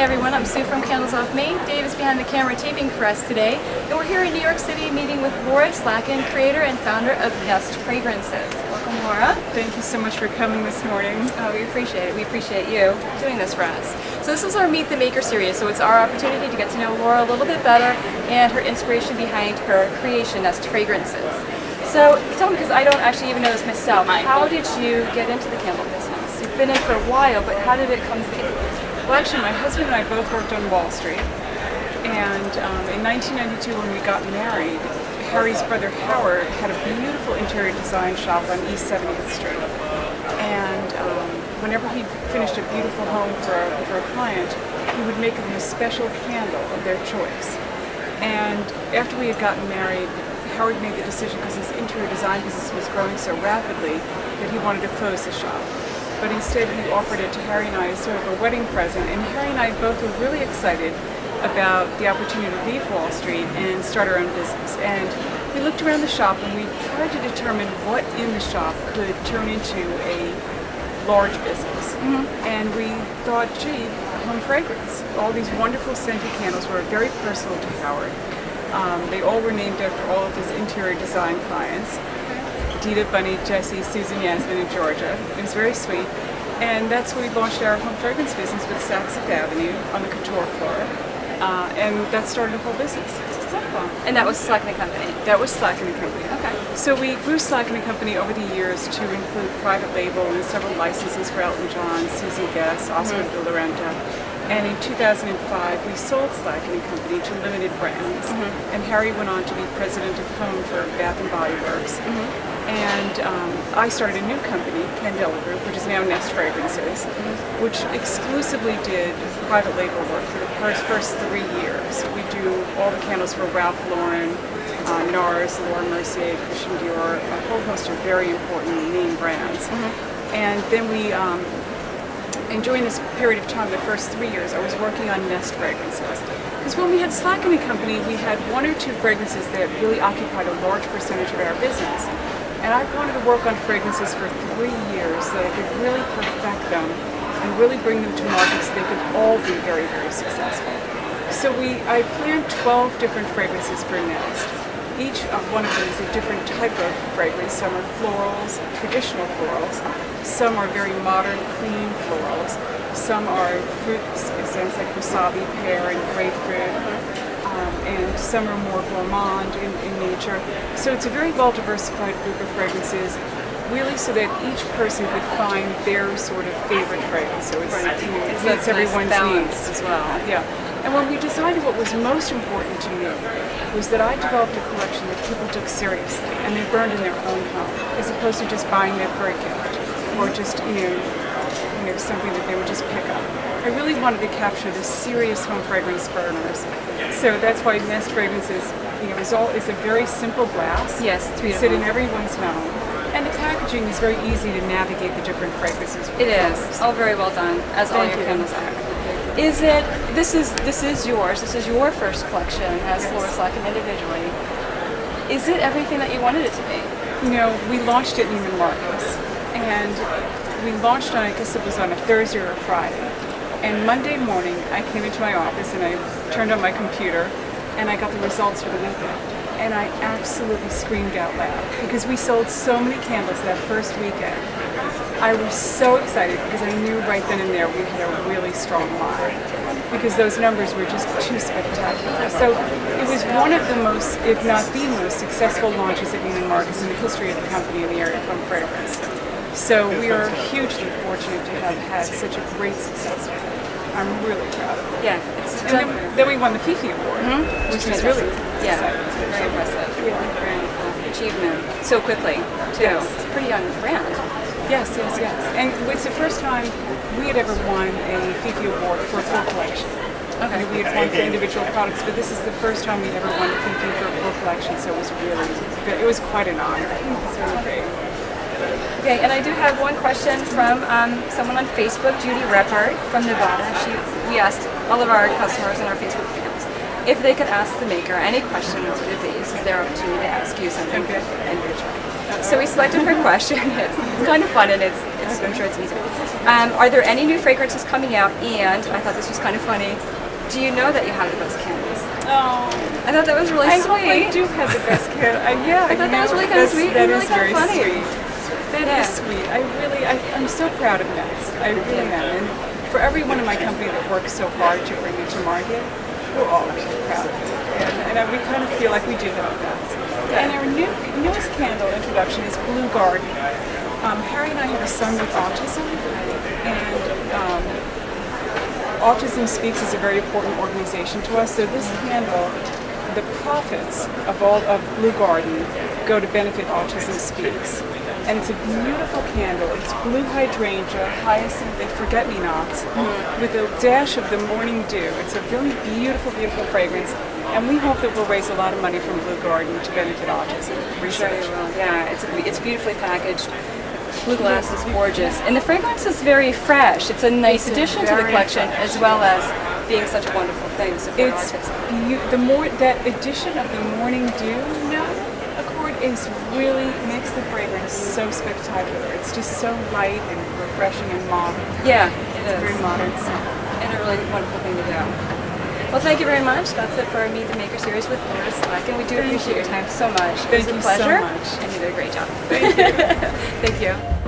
everyone, I'm Sue from Candles Off Main. Dave is behind the camera taping for us today, and we're here in New York City meeting with Laura Slatkin, creator and founder of Nest Fragrances. Welcome, Laura. Thank you so much for coming this morning. Oh, we appreciate it. We appreciate you doing this for us. So this is our Meet the Maker series, so it's our opportunity to get to know Laura a little bit better and her inspiration behind her creation, Nest Fragrances. So tell me, because I don't actually even know this myself, how did you get into the candle business? You've been in for a while, but how did it come to be? Well, actually, my husband and I both worked on Wall Street, and in 1992 when we got married, Harry's brother Howard had a beautiful interior design shop on East 70th Street, and whenever he finished a beautiful home for a client, he would make them a special candle of their choice. And after we had gotten married, Howard made the decision, because his interior design business was growing so rapidly, that he wanted to close the shop. But instead he offered it to Harry and I as sort of a wedding present, and Harry and I both were really excited about the opportunity to leave Wall Street and start our own business. And we looked around the shop and we tried to determine what in the shop could turn into a large business. And we thought, gee, home fragrance. All these wonderful scented candles were very personal to Howard. They all were named after all of his interior design clients. Dita, Bunny, Jessie, Susan, Yasmin, and Georgia. It was very sweet. And that's when we launched our home fragrance business with Saks Fifth Avenue on the couture floor. And that started a whole business. And that was Slatkin Company? That was Slatkin Company. Okay. So we grew Slatkin Company over the years to include private label and several licenses for Elton John, Susie Guess, Oscar de la Renta. And in 2005, we sold Slatkin Company to Limited Brands. And Harry went on to be president of Home for Bath & Body Works. And I started a new company, Candela Group, which is now Nest Fragrances, which exclusively did private label work for the first 3 years. We do all the candles for Ralph Lauren, NARS, Laura Mercier, Christian Dior, a whole host of very important name brands. And then and during this period of time, the first 3 years, I was working on Nest Fragrances. Because when we had Slatkin Company, we had 1 or 2 fragrances that really occupied a large percentage of our business. And I wanted to work on fragrances for 3 years so that I could really perfect them and really bring them to market so they could all be very, very successful. So I planned 12 different fragrances for Nest. Each one of them is a different type of fragrance. Some are florals, traditional florals. Some are very modern, clean florals. Some are fruit scents like wasabi, pear, and grapefruit. And some are more gourmand in nature. So it's a very well-diversified group of fragrances, really so that each person could find their sort of favorite fragrance. So it meets everyone's needs as well. Yeah. And when we decided what was most important to me was that I developed a collection that people took seriously and they burned in their own home, as opposed to just buying that for a gift or just something that they would just pick up. I really wanted to capture the serious home fragrance burners. So that's why Nest Fragrances, is a very simple glass. Yes, it's beautiful. Sit in everyone's home. And the packaging is very easy to navigate the different fragrances. It is. All very well done, as all your candles are. This is yours. This is your first collection as Laura Slatkin individually. Is it everything that you wanted it to be? We launched at Neiman Marcus, and we launched on, I guess it was on a Thursday or a Friday. And Monday morning, I came into my office and I turned on my computer, and I got the results for the weekend. And I absolutely screamed out loud because we sold so many candles that first weekend. I was so excited because I knew right then and there we had a really strong line because those numbers were just too spectacular. So it was one of the most, if not the most, successful launches at Neiman Marcus in the history of the company in the area of home fragrance. So we are hugely fortunate to have had such a great success with it. I'm really proud of it. Yeah. And then we won the Fifi Award, which was really exciting. Very impressive. Yeah. Very achievement. So quickly, too. Yes. It's a pretty young brand. Yes. And it's the first time we had ever won a Fifi Award for a full collection. Okay. We had won for individual products, but this is the first time we'd ever won a Fifi for a full collection, so it was quite an honor. It was really great. Okay, and I do have one question from someone on Facebook, Judy Reppard from Nevada. We asked all of our customers and our Facebook fans if they could ask the maker any questions. This is their opportunity to ask you something individually. So we selected her question. It's kind of fun, and I'm sure it's easier. Are there any new fragrances coming out? And I thought this was kind of funny. Do you know that you have the best candles? Oh, I thought that was really I sweet. hope I do have the best kid. Yeah, I thought that was really kind of sweet That and really is kind of very funny. sweet. That is sweet. I'm so proud of Nest. I really am. And for everyone in my company that works so hard to bring it to market, we're all really proud of it. And we kind of feel like we do have the best. And our newest candle introduction is Blue Garden. Harry and I have a son with autism, and Autism Speaks is a very important organization to us. So this candle, the profits of Blue Garden go to benefit Autism Speaks. And it's a beautiful candle. It's blue hydrangea, hyacinth, and forget-me-nots with a dash of the morning dew. It's a really beautiful, beautiful fragrance. And we hope that we'll raise a lot of money from Blue Garden to benefit autism research. Yeah, it's beautifully packaged. Blue glass is gorgeous. And the fragrance is very fresh. It's a nice addition to the collection as well as being such a wonderful thing. So It's that addition of the morning dew note accord is really makes the fragrance so spectacular. It's just so light and refreshing and modern. Yeah, It's a very modern scent. and a really wonderful thing to do. Well, thank you very much. That's it for our Meet the Maker series with Laura Slatkin. We do appreciate your time so much. Thank it was you a pleasure. so much. And you did a great job. Thank you. Thank you.